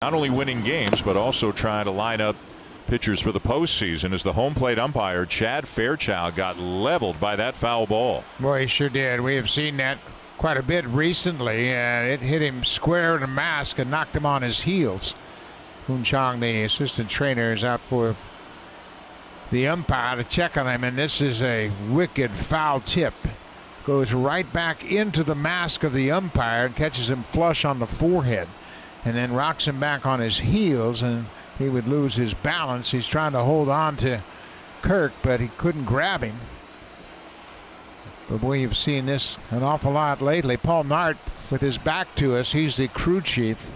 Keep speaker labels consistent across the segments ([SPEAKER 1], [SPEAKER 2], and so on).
[SPEAKER 1] not only winning games, but also trying to line up pitchers for the postseason as the home plate umpire, Chad Fairchild, got leveled by that foul ball.
[SPEAKER 2] Boy, he sure did. We have seen that quite a bit recently, and it hit him square in the mask and knocked him on his heels. Hoon Chong, the assistant trainer, is out for the umpire to check on him, and this is a wicked foul tip. Goes right back into the mask of the umpire and catches him flush on the forehead, and then rocks him back on his heels, and he would lose his balance. He's trying to hold on to Kirk, but he couldn't grab him. But we've seen this an awful lot lately. Paul Nart, with his back to us, he's the crew chief.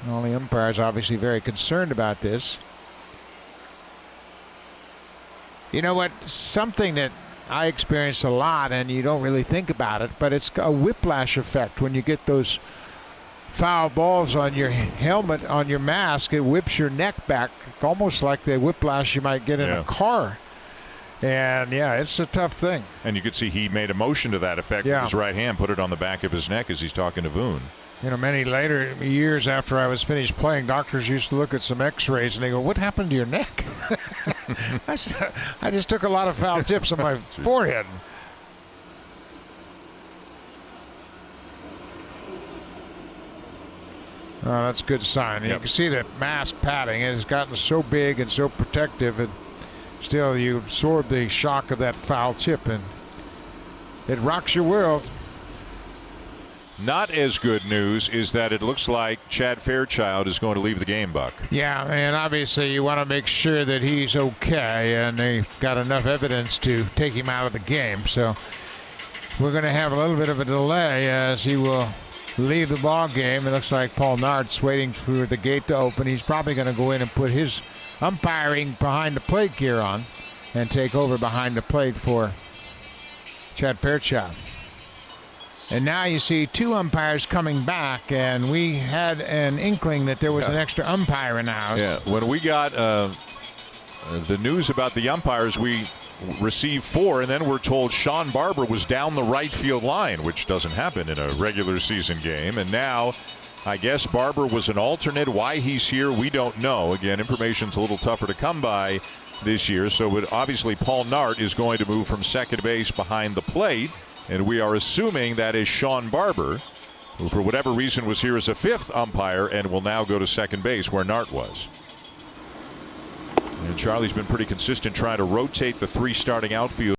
[SPEAKER 2] And all the umpires obviously very concerned about this. You know what? Something that I experienced a lot, and you don't really think about it, but it's a whiplash effect when you get those foul balls on your helmet, on your mask. It whips your neck back, almost like the whiplash you might get in a car. And yeah, it's a tough thing.
[SPEAKER 1] And you could see he made a motion to that effect with his right hand, put it on the back of his neck as he's talking to Voon.
[SPEAKER 2] You know, many later years after I was finished playing, doctors used to look at some x-rays and they go, "What happened to your neck?" I said, "I just took a lot of foul tips on my forehead." Oh, that's a good sign. You can see that mask padding has gotten so big and so protective, and still you absorb the shock of that foul tip, and it rocks your world.
[SPEAKER 1] Not as good news is that it looks like Chad Fairchild is going to leave the game, Buck.
[SPEAKER 2] Yeah, and obviously you want to make sure that he's okay, and they've got enough evidence to take him out of the game. So we're going to have a little bit of a delay as he will leave the ball game. It looks like Paul Nart's waiting for the gate to open. He's probably going to go in and put his umpiring behind the plate gear on and take over behind the plate for Chad Fairchild. And now you see two umpires coming back, and we had an inkling that there was an extra umpire in the house.
[SPEAKER 1] Yeah, when we got the news about the umpires, we received 4, and then we're told Sean Barber was down the right field line, which doesn't happen in a regular season game. And now I guess Barber was an alternate. Why he's here, we don't know. Again, information's a little tougher to come by this year. So obviously Paul Nart is going to move from second base behind the plate. And we are assuming that is Sean Barber, who for whatever reason was here as a 5th umpire and will now go to second base where Nart was. And Charlie's been pretty consistent trying to rotate the 3 starting outfield.